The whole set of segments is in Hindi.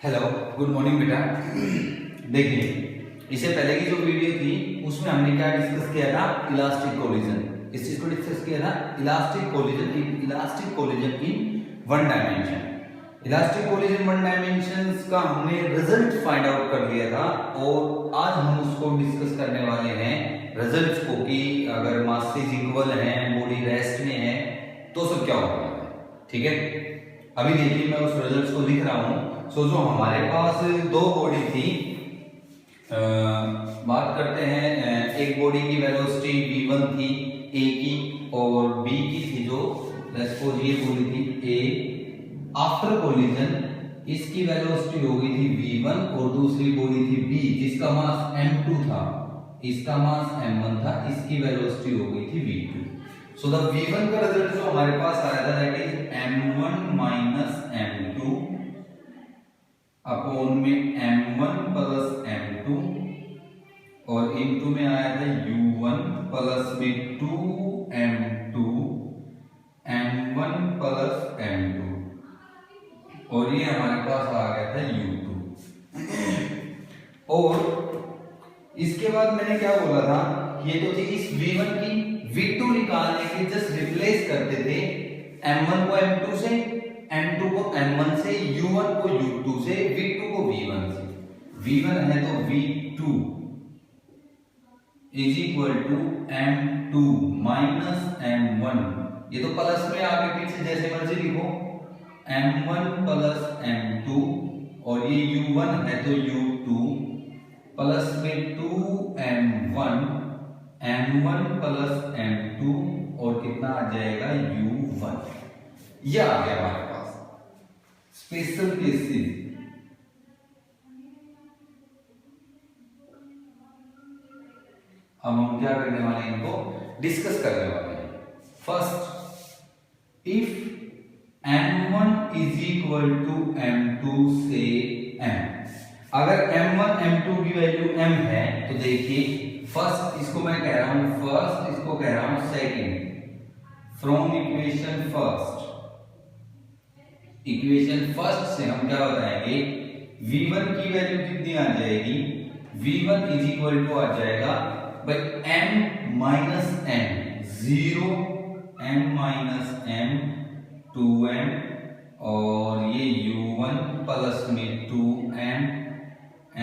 हेलो, गुड मॉर्निंग बेटा। देखिए, इससे पहले की जो वीडियो थी उसमें हमने क्या डिस्कस किया था? Elastic collision. इस चीज को डिस्कस किया था, elastic collision in one dimension. Elastic collision one dimension का हमने रिजल्ट फाइंड आउट कर लिया था और आज हम उसको डिस्कस करने वाले हैं रिजल्ट्स को कि अगर मासेस इक्वल हैं, बॉडी रेस्ट में है तो सब क्या होगा। ठीक है, अभी देखिए मैं उस रिजल्ट्स को लिख रहा हूं। सो जो हमारे पास दो बॉडी थी, बात करते हैं, एक बॉडी की वेलोसिटी v1 थी a की और b की थी जो लेट्स सपोज ये बॉडी थी a। आफ्टर कोलिजन इसकी वेलोसिटी हो गई थी v1 और दूसरी बॉडी थी b जिसका मास m2 था, इसका मास m1 था, इसकी वेलोसिटी हो गई थी v2। सो द v1 का रिजल्ट जो हमारे पास आया था that is m1 minus m2 upon में m1 प्लस m2 और इनटू में आया था u1 प्लस में 2m2 m1 प्लस m2 और ये हमारे पास आ गया था u2। और इसके बाद मैंने क्या बोला था, ये तो थी इस v1 की, v2 निकालने के जस्ट रिप्लेस करते थे m1 को m2 से, m2 को m1 से, u1 को u2 से, v2 को v1 से। v1 है तो v2 is equal to m2 minus m1, ये तो प्लस में आगे पीछे जैसे मर्जी लिखो, m1 प्लस m2 और ये u1 है तो u2 प्लस में 2m1 m1 प्लस m2 और कितना आ जाएगा u1। यह आ गया हमारे पास स्पेशल केसेस। अब हम क्या करने वाले हैं, इनको डिस्कस करने वाले हैं। First, if m1 is equal to m2 से m, अगर m1 m2 की वैल्यू m है तो देखिए फर्स्ट इसको मैं कह रहा हूं फर्स्ट, इसको कह रहा हूं सेकंड। फ्रॉम इक्वेशन फर्स्ट से हम क्या बताएंगे, v1 की वैल्यू कितनी आ जाएगी, v1 इज इक्वल टू आ जाएगा भाई m minus m, 0 m minus m 2m और ये u1 प्लस में 2m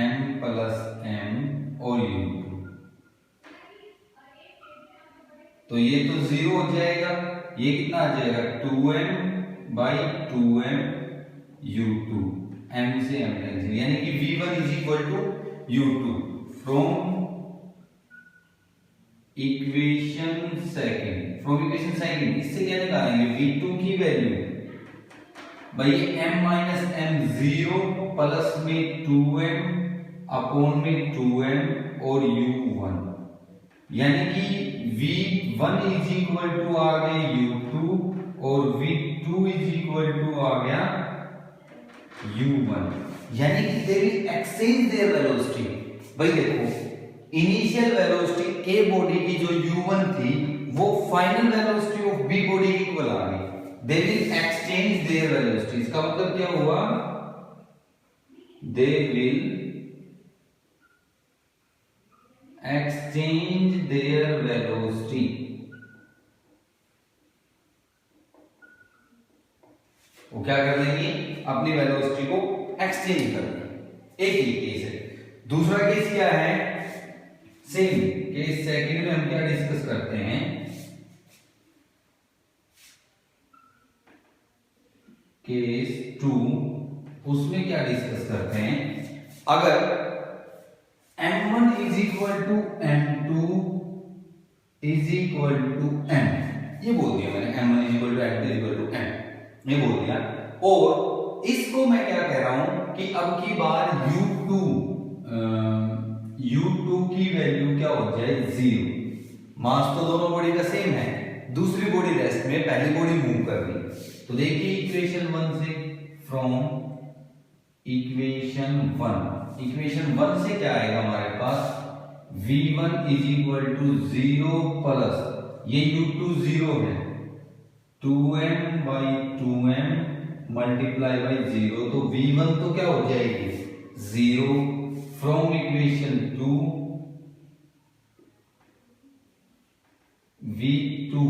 m प्लस m और u2, तो ये तो 0 हो जाएगा, ये कितना आ जाएगा 2m by 2m u2, m से m कैंसिल, यानी कि v1 is equal to u2 from equation second. इससे क्या निकालेंगे, v2 की वैल्यू भाई m माइनस m 0 प्लस में 2m अपॉन में 2m और u1, यानी कि v1 इज इक्वल टू आ गया u2 और v2 इज इक्वल टू आ गया u1, यानी कि दे विल एक्सचेंज देयर वेलोसिटी। भाई देखो, इनिशियल वेलोसिटी ए बॉडी की जो u1 थी वो final velocity of B body की इक्वल आ गई, they will exchange their velocity. इसका मतलब क्या हुआ, they will exchange their velocity. वो क्या कर देंगे, अपनी वेलोसिटी को एक्सचेंज कर देंगे। एक ही केस है। दूसरा केस क्या है, सेम केस सेकंड में हम क्या डिस्कस करते हैं, केस 2, उसमें क्या डिस्कस करते हैं, अगर m1 is equal to m2 is equal to m, ये बोल दिया मैंने, m1 is equal to m2 is equal to m, ये बोल दिया। और इसको मैं क्या कह रहा हूं कि अब की बार u2 की वैल्यू क्या हो जाए 0। मास तो दोनों बॉडी का सेम है, दूसरी बॉडी रेस्ट में, पहली बॉडी मूव कर रही। तो देखिए इक्वेशन 1 से, फ्रॉम इक्वेशन 1 से क्या आएगा हमारे पास, v1 is equal to 0 plus ये u2 0 है 2m by 2m multiply by 0, तो v1 तो क्या हो जाएगी 0। फ्रॉम इक्वेशन 2 v2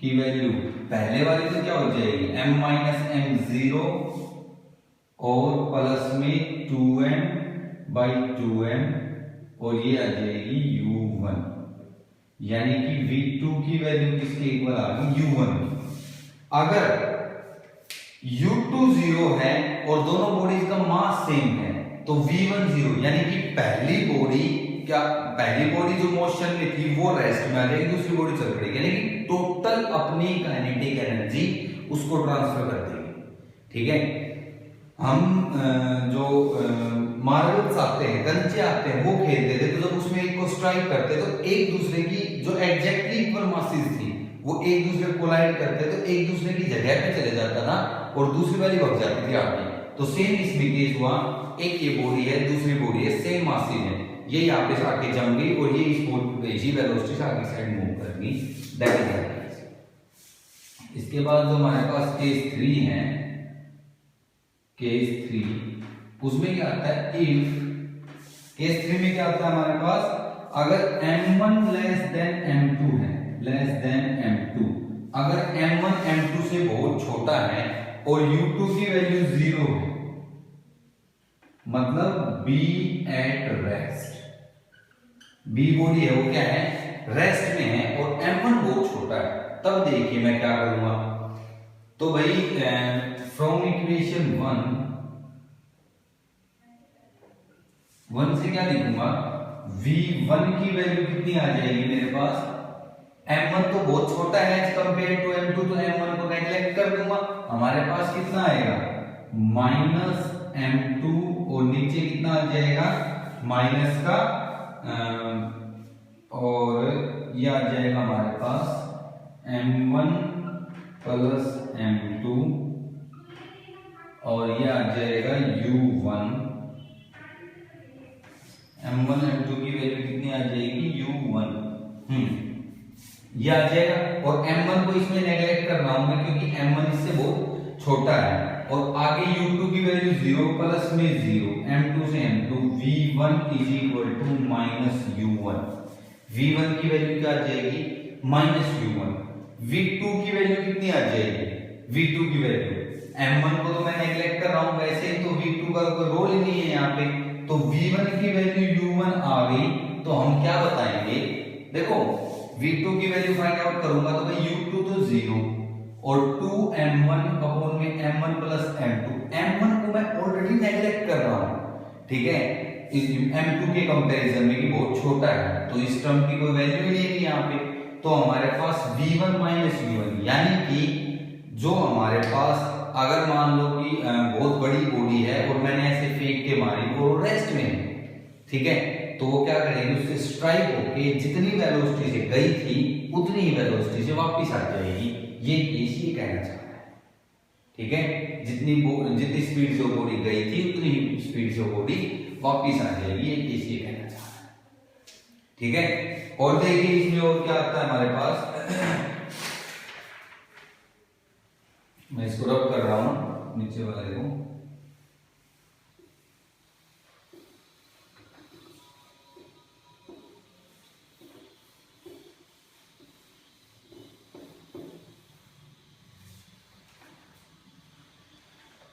की वैल्यू पहले वाली तो क्या हो जाएगी m माइनस एम 0 और प्लस में 2m बाई 2m और ये आ जाएगी u1, यानी कि v2 की वैल्यू किसके इक्वल आ गई u1। अगर u2 0 है और दोनों बॉडीज का मास सेम है तो v1 0, यानी कि पहली बॉडी जो मोशन में थी वो रेस्ट में आ जाएगी, दूसरी बॉडी चल पड़ेगी, यानी कि टोटल अपनी काइनेटिक एनर्जी उसको ट्रांसफर कर देगी। ठीक है, हम जो मार्बल्स आते हैं, कंचे आते हैं, वो खेलते थे, तो जब उसमें एक को स्ट्राइक करते तो एक दूसरे की जो एग्जैक्टली इक्वल मासेस थी वो एक दूसरे को कोलाइड करते तो एक दूसरे की जगह पे चले जाता था और दूसरी वाली भग जाती थी आगे। तो सेम इसमें केस हुआ, एक ये बॉडी है, दूसरी बॉडी है, सेम मासेस है, ये यहाँ पे आके जम गई और ये इस वेलोसिटी से आगे साइड मूव कर गई। That is. इसके बाद जो हमारे पास केस 3 है, केस 3 उसमें क्या आता है, इफ केस 3 में क्या आता है हमारे पास, अगर m1 लेस देन m2 है, लेस देन m2, अगर m1 m2 से बहुत छोटा है और u2 की वैल्यू 0 है, मतलब b at rest, b body है वो क्या है रेस्ट में है और m1 बहुत छोटा है, तब देखिए मैं क्या करूंगा। तो भाई फ्रॉम इक्वेशन 1 से क्या लिखूंगा, v1 की वैल्यू कितनी आ जाएगी मेरे पास, m1 तो बहुत छोटा है एज कंपेयर टू m2, तो m1 को नेग्लेक्ट कर दूंगा, हमारे पास कितना आएगा माइनस m2 और नीचे कितना आ जाएगा माइनस का और ये आ जाएगा हमारे पास m1 प्लस m2 और ये आ जाएगा u1, m1 m2 की वैल्यू कितनी आ जाएगी u1, ये आ जाएगा। और m1 को इसमें नेगलेक्ट कर रहा हूं मैं क्योंकि m1 इससे बहुत छोटा है और आगे u2 की वैल्यू 0 प्लस में 0, m2 से m2, v1 is equal to minus u1, v1 की वैल्यू क्या आ जाएगी माइनस u1, v2 की वैल्यू कितनी आ जाएगी, v2 की वैल्यू m1 को तो मैं नेगलेक्ट कर रहा हूं, वैसे ही तो v2 का कोई रोल ही नहीं है यहाँ पे, तो v1 की वैल्यू u1 आ गई, तो हम क्या बताएंगे, देखो v2 की वैल्यू फाइंड आउट करूंगा तो भाई u2 तो 0 और 2m1 अपॉन में m1 प्लस m2, m1 को मैं ऑलरेडी नेगलेक्ट कर रहा हूं, ठीक है, इस m2 के कंपैरिजन में कि बहुत छोटा है, तो इस टर्म की कोई वैल्यू ही नहीं है यहाँ पे, तो हमारे पास v1 माइनस u1, यानी कि जो हमारे पास अगर मान लो कि बहुत बड़ी बॉडी है और मैंने ऐसे फेंक के मारी वो रेस्ट में है, ठीक है, तो वो क्या करेगी उससे स्ट्राइक होके जितनी वेलोसिटी से गई थी उतनी ही वेलोसिटी से वापस आ जाएगी, ये केस ये कहना चाह रहा है, ठीक है, जितनी स्पीड से वो बॉडी गई थी उतनी ही स्पीड से वो बॉडी वापस आ जाएगी, ये केस ये कहना चाह रहा है, ठीक है। और देखिए इसमें और क्या आता है हमारे पास, मैं इसको रब कर रहा हूं नीचे वाले को,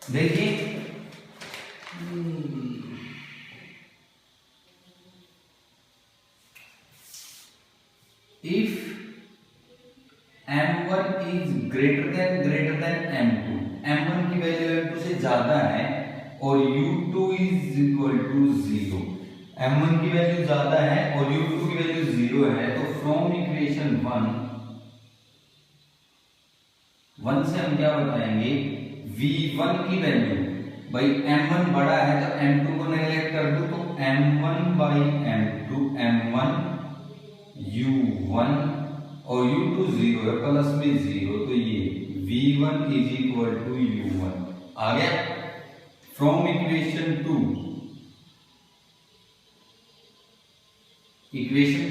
देखिए if m1 is greater than m2, m1 की वैल्यू m2 से ज्यादा है और u2 is equal to 0, m1 की वैल्यू ज्यादा है और u2 की वैल्यू 0 है, तो फ्रॉम इक्वेशन 1 से हम क्या बताएंगे, v1 की वैल्यू भाई m1 बड़ा है तो m2 को नेगलेक्ट कर दो, तो m1 by m2, m1 u1 और u2 0 है प्लस में 0, तो ये v1 is equal to u1 आ गया। फ्रॉम इक्वेशन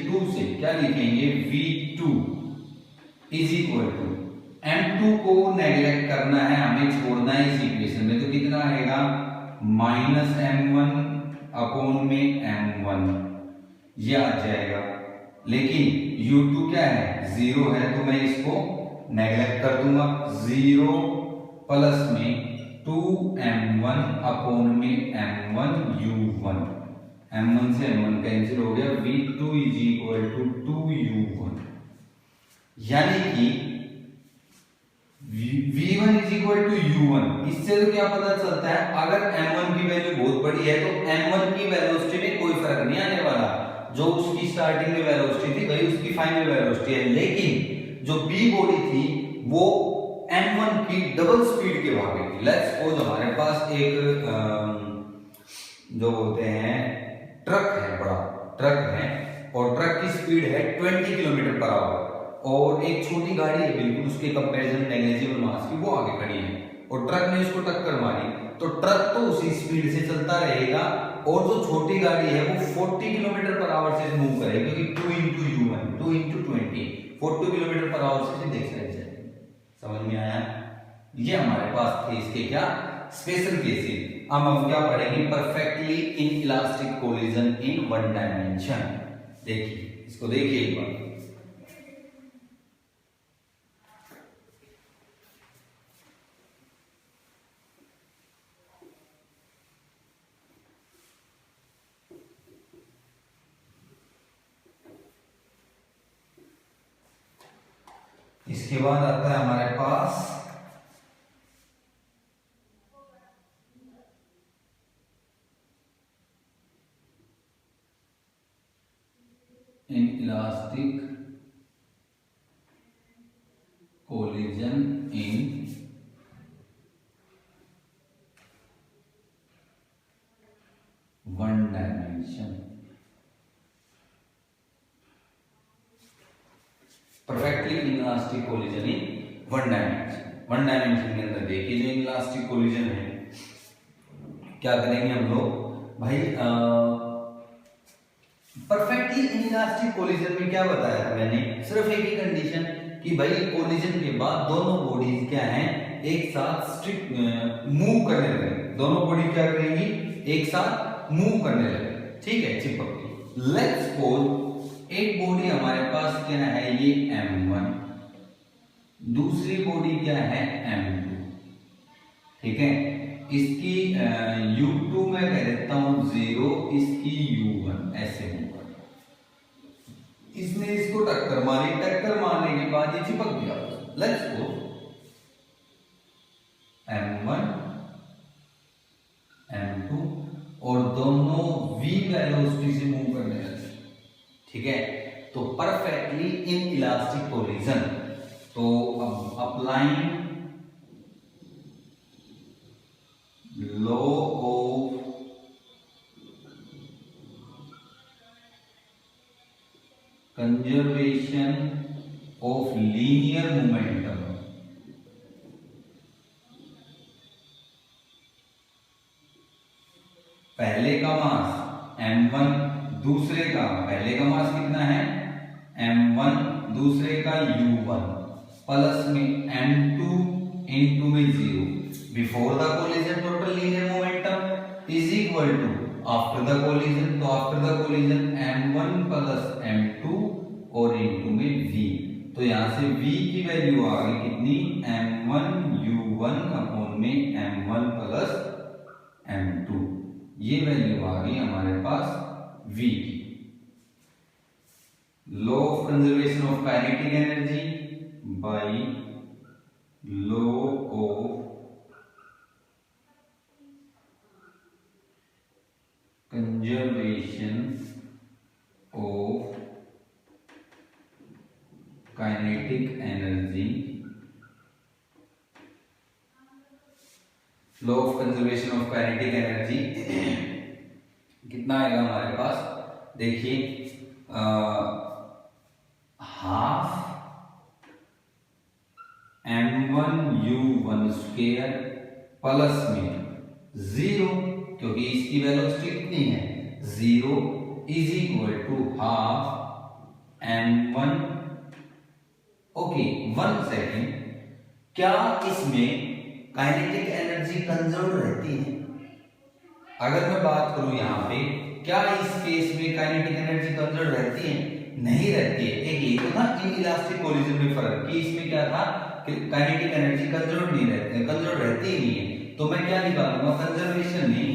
2 से क्या लिखेंगे, v2 is equal to m2 को नेग्लेक्ट करना है, हमें छोड़ना है इस इक्वेशन में, तो कितना आएगा -m1 अपॉन में m1 ये आ जाएगा। लेकिन u2 क्या है 0 है, तो मैं इसको नेग्लेक्ट कर दूंगा। 0 प्लस में 2m1 अपॉन में m1 u1, m1 से m1 कैंसिल हो गया, v2 is equal to 2u1, यानी कि v1 is equal to u1। इससे तो क्या पता चलता है, अगर m1 की वैल्यू बहुत बड़ी है तो m1 की वेलोसिटी में कोई फर्क नहीं आने वाला, जो उसकी स्टार्टिंग में वेलोसिटी थी वही उसकी फाइनल वेलोसिटी है। लेकिन जो b बॉडी थी वो m1 की डबल स्पीड के भागेगी। लेट्स सपोज हमारे पास एक जो बोलते हैं ट्रक है, बड़ा ट्रक है, और ट्रक की स्पीड है 20 किलोमीटर पर आवर, और एक छोटी गाड़ी है बिल्कुल उसके कंपैरिजन नेग्लिजिबल मास की, वो आगे खड़ी है, और ट्रक ने उसको टक्कर मारी, तो ट्रक तो उसी स्पीड से चलता रहेगा, और जो छोटी गाड़ी है वो 40 किलोमीटर पर आवर से मूव करेगी, क्योंकि 2 into u1 2 into 20 40 kilometre per hour से देख सकते हैं। समझ में आया? ये हमारे पास थे इसके क्या स्पेशल केसेस। अब हम क्या पढ़ेंगे, perfectly in elastic collision in one dimension. देखिए इसको, देखिए एक बार, इसके बाद आता है हमारे पास inelastic collision in one dimension. Perfectly inelastic collision in one dimension. One dimension के अंदर देखिए जो इनइलास्टिक कोलिजन है, क्या करेंगे हम लोग भाई, परफेक्टली इनइलास्टिक कोलिजन में क्या बताया था मैंने, सिर्फ एक ही कंडीशन कि भाई कोलिजन के बाद दोनों बॉडीज क्या हैं, एक साथ स्ट्रिक्ट मूव करने लगे, दोनों बॉडी क्या करेंगी, एक साथ मूव करने लगे, ठीक है, चिपक के। लेट्स सपोज एक बॉडी हमारे पास क्या है, ये m1, दूसरी बॉडी क्या है m2, ठीक है, इसकी u2 मैं कह देता हूं 0, इसकी u1 ऐसे होगा। इसने इसको टक्कर मारी, टक्कर मारने के बाद ये चिपक गया। लेट्स गो m1 m2, और दोनों v वेलोसिटी से मूव करने लगे, ठीक है। तो परफेक्टली इन इलास्टिक कोलिजन, तो अब applying law of conservation of linear momentum, पहले का मास m1, दूसरे का, पहले का मास कितना है m1, दूसरे का u1, प्लस में m2 इंटू में 0 before the collision total linear momentum is equal to after the collision, तो after the collision m1 plus m2 और इंटू में v, तो यहां से v की वैल्यू आ गई कितनी, m1 u1 अपॉन में m1 प्लस m2, ये वैल्यू आ गई हमारे पास v की। Law of conservation of kinetic energy by law of conservation of kinetic energy, law of conservation of kinetic energy कितना आएगा हमारे पास, देखिए half m1 u1 square plus में 0, क्योंकि इसकी वेलोसिटी कितनी है 0, is equal to half m1, okay 1 second, क्या इसमें काइनेटिक एनर्जी कंजर्व रहती है? अगर मैं बात करूं यहाँ पे, क्या इस केस में काइनेटिक एनर्जी कंजर्व रहती है? नहीं रहती है। एक ये तो था इनइलास्टिक कोलिजन में फर्क कि इसमें क्या था कि काइनेटिक एनर्जी कंजर्व नहीं रहती, कंजर्व रहती ही नहीं है। तो मैं क्या निकालूंगा? कंजर्वेशन नहीं,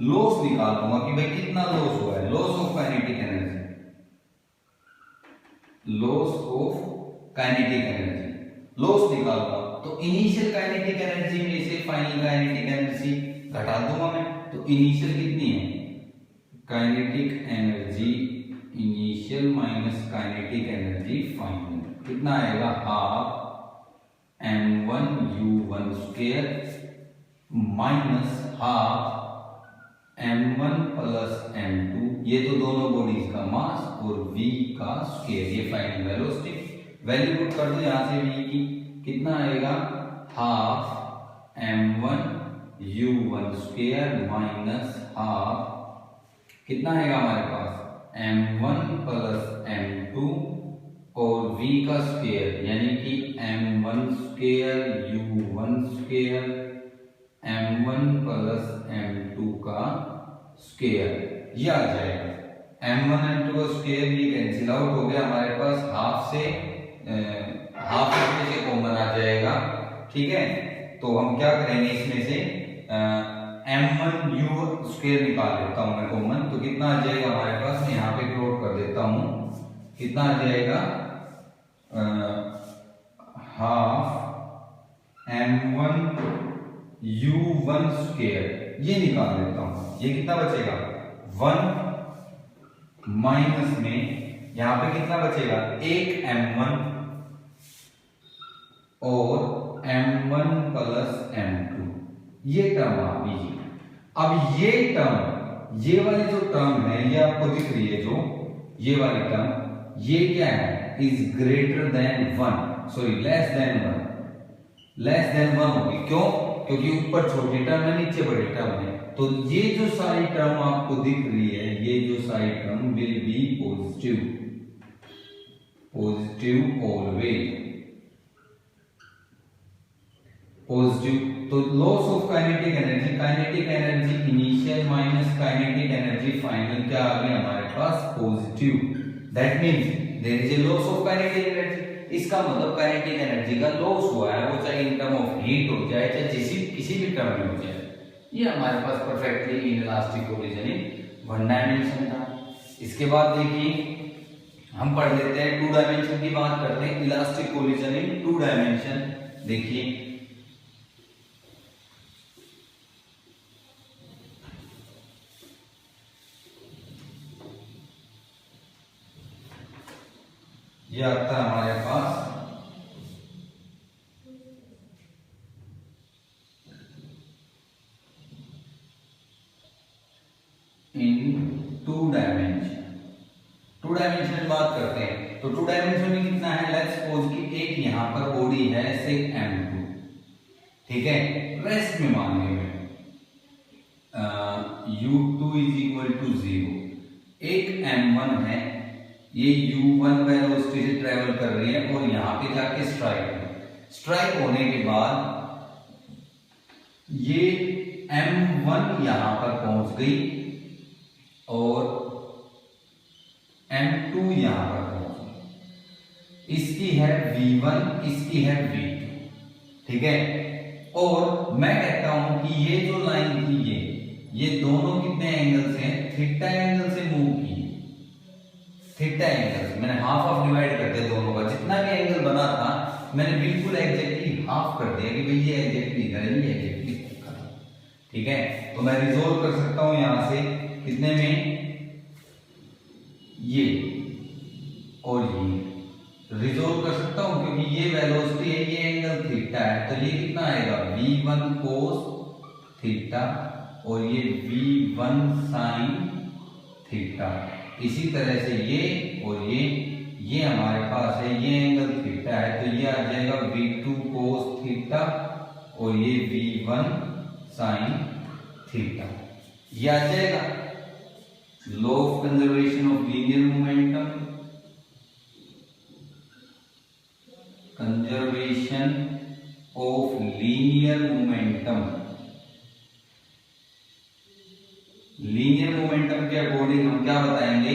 लॉस निकालूंगा कि भाई कितना लॉस हुआ है, loss of kinetic energy, loss of kinetic energy, loss निकालूंगा। तो इनिशियल काइनेटिक एनर्जी में से फाइनल काइनेटिक एनर्जी घटा दूंगा मैं। तो इनिशियल कितनी है? Kinetic energy initial minus kinetic energy final, कितना आएगा? Half m1u1 square minus half m1 plus m2, ये तो दोनों बॉडीज का मास और v का स्क्वायर, ये फाइनल वेलोसिटी। वैल्यू पुट कर दो यहां से v की, कितना आएगा? Half m1u1 square minus half, कितना आएगा हमारे पास? m1 प्लस m2 और v का स्क्वायर यानी कि m1 square u1 square m1 plus m2 का स्क्वायर, ये आ जाएगा। m1 m2 का स्क्वायर ये कैंसिल आउट हो गया, हमारे पास हाफ से हाफ से कॉमन आ जाएगा। ठीक है, तो हम क्या करेंगे इसमें से m1 u स्क्वायर निकाल लेता हूं मैं कॉमन, तो कितना आ जाएगा हमारे पास? मैं यहाँ पे प्लॉट कर देता हूं, कितना आ जाएगा? हाफ m1 u1 स्क्वायर, ये निकाल लेता हूं। ये कितना बचेगा? 1 माइनस में यहां पे कितना बचेगा? एक m1 और m1 प्लस m2, ये टर्म आप लीजिए। अब ये टर्म, ये वाली जो टर्म है ये आपको दिख रही है, जो ये वाली टर्म, ये क्या है? Is greater than 1, sorry less than 1, less than 1 होगी। क्यों? क्योंकि ऊपर छोटी टर्म है, नीचे बड़ी टर्म है। तो ये जो सारी टर्म आपको दिख रही है, ये जो सारी term will be positive, positive always positive. तो loss of kinetic energy, kinetic energy initial minus kinetic energy final, क्या आ गया हमारे पास? Positive. That means there is a loss of kinetic energy. इसका मतलब काइनेटिक एनर्जी का लॉस हुआ है, वो चाहे इन टर्म ऑफ हीट हो जाए, चाहे किसी भी टर्म में हो जाए। ये हमारे पास perfectly inelastic collision in one dimension था। इसके बाद देखिए हम पढ़ लेते हैं टू डायमेंशन की बात करते हैं, elastic collision in two dimension. देखिए ये आता है हमारे पास in two dimension. Two dimension बात करते हैं तो टू डायमेंशन में कितना है? लेट्स सपोज कि एक यहां पर बॉडी है से m2, ठीक है, रेस्ट में मान लेंगे u2 इज इक्वल टू 0। एक m1 है, ये u1 वेलोसिटी से ट्रेवल कर रही है और यहां पे जाके स्ट्राइक होने के बाद ये m1 यहां पर पहुंच गई और m2 यहां पर पहुंच गई। इसकी है v1, इसकी है v2, ठीक है। और मैं कहता हूं कि ये जो लाइन थी, ये दोनों कितने एंगल से हैं? थीटा एंगल से मूव की, थीटा एंगल से। मैंने हाफ ऑफ डिवाइड कर दिया दोनों का, जितना भी एंगल बना था मैंने बिल्कुल एग्जैक्टली हाफ कर दिया कि भाई ये एग्जैक्टली इधर है, ये एग्जैक्टली इधर है, ठीक है। तो मैं रिजोल्व कर सकता हूं यहां से कितने में? ये और ये रिजोल्व कर सकता हूं क्योंकि ये वेलोसिटी है, ये एंगल थीटा है, तो ये कितना आएगा? v1 cos थीटा और ये v1 sin थीटा। इसी तरह से ये और ये हमारे पास है, ये एंगल थीटा है, तो ये आ जाएगा v2 cos थीटा और ये v1 sin थीटा, ये आ जाएगा। Law of conservation of linear momentum, conservation of linear momentum के अकॉर्डिंग हम क्या बताएंगे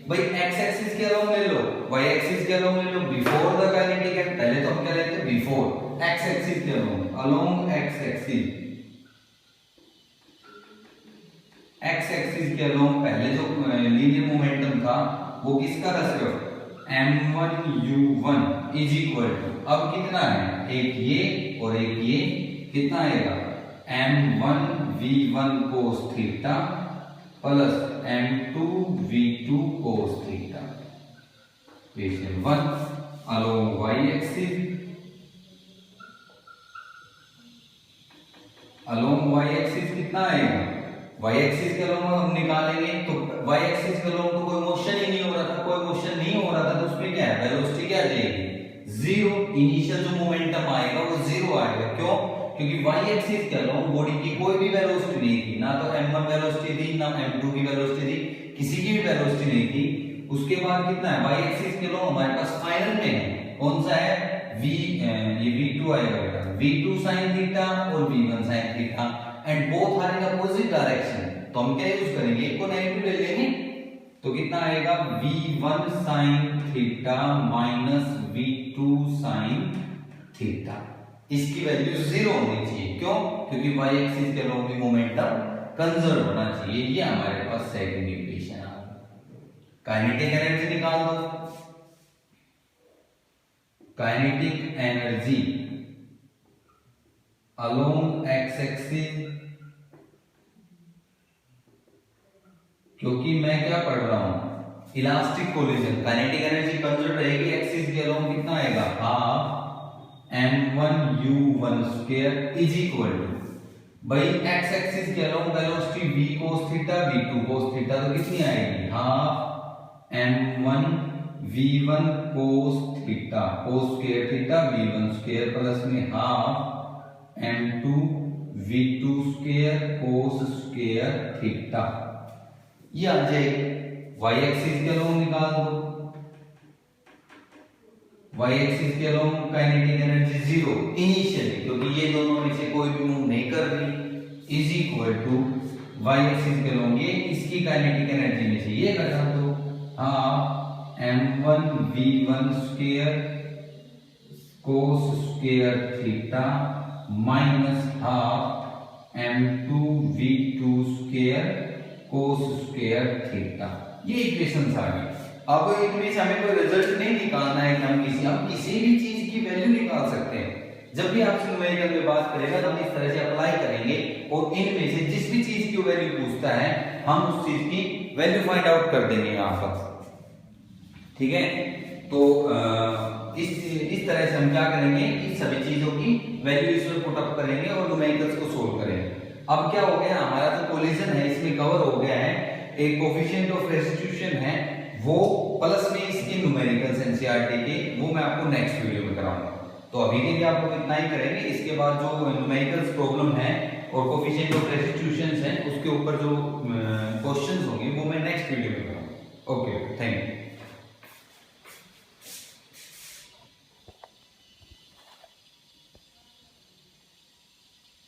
भाई, एक्स एक्सिस के अलोंग ले लो, वाई एक्सिस के अलोंग ले लो, बिफोर द काइनेटिक एंड, पहले तो हम क्या लेते हैं बिफोर, एक्स एक्सिस के अलोंग एक्स एक्सिस के अलोंग पहले जो लीनियर मोमेंटम था वो किसका था, सिर्फ m1u1 इज इक्वल टू, अब कितना है, एक ये और एक ये, कितना आएगा m1v1 cos theta plus m2v2 cos theta, equation 1 along y axis, along y axis कितना आएगा, y एक्सिस के अलोंग हम निकालेंगे तो y एक्सिस के अलोंग तो कोई मोशन ही नहीं हो रहा था, कोई मोशन नहीं हो रहा था, तो उसमें क्या है, वेलोसिटी क्या आ जाएगी, जीरो, इनिशियल जो मोमेंटम आएगा वो जीरो आएगा, क्यों, क्योंकि y एक्सिस के अलोंग बॉडी की कोई भी वेलोसिटी नहीं थी, ना तो m1 वेलोसिटी थी, ना m2 की वेलोसिटी थी, किसी की भी वेलोसिटी नहीं थी। उसके बाद कितना है, y एक्सिस के अलोंग हमारे पास फाइनल में है, कौन सा है, ये v2 आएगा बेटा, v2 sin थीटा और v1 sin theta, and both are in opposite direction, तो हम क्या यूज करेंगे, एक को नेगेटिव ले लेंगे, तो कितना आएगा v1 sin theta minus v2 sin theta, इसकी वैल्यू जीरो होनी चाहिए, क्यों, क्योंकि y एक्सिस के अलोंग भी मोमेंटम कंजर्व होना चाहिए, ये हमारे पास सेकंड इक्वेशन आ गई। काइनेटिक एनर्जी निकाल दो, kinetic energy along x axis, क्योंकि मैं क्या पढ़ रहा हूं, elastic collision, kinetic energy conserve रहेगी, एक्सिस के अलोंग कितना आएगा, half m1u1 square is equal to, भाई एक्स एक्सिस के along velocity v cos theta v2 cos theta, तो कितनी आएगी, half m1 v1 cos theta cos square theta v1 square plus में half m2 v2 square cos square theta, ये आ जाएगी। y एक्सिस के अलोंग निकाल दो, y एक्सिस के along kinetic energy zero initially, क्योंकि ये दोनों में से कोई भी मूव नहीं कर रही, is equal to y axis के अलोंग ये, इसकी काइनेटिक एनर्जी में से ये घटा दो, half m1 v1 square cos square theta minus half m2 v2 square cos square theta, ये इक्वेशंस आ गई। अब इनमें से हमें कोई रिजल्ट नहीं निकालना है, हम किसी भी चीज की वैल्यू निकाल सकते हैं, जब भी आपसे न्यूमेरिकल में बात करेगा तो हम इस तरह से अप्लाई करेंगे, और इनमें से जिस भी चीज की वैल्यू पूछता है हम उस चीज की वैल्यू फाइंड आउट कर देंगे यहाँ पर, ठीक है। तो इस तरह से हम क्या करेंगे, इस सभी चीजों की वैल्यू इसमें पुट अप करेंगे और न्यूमेरिकल्स को सोल्व करेंगे। अब क्या हो गया, हमारा जो कोलिजन है इसमें कवर हो गया है, एक कोफिशिएंट ऑफ रेस्टिट्यूशन है वो, प्लस में इसके न्यूमेरिकल्स एनसीईआरटी के, वो मैं आपको नेक्स्ट वीडियो में कराऊंगा। तो अभी के लिए आप लोग इतना ही करेंगे, इसके बाद जो न्यूमेरिकल्स प्रॉब्लम है और कोफिशिएंट ऑफ रेस्टिट्यूशंस हैं उसके ऊपर जो क्वेश्चंस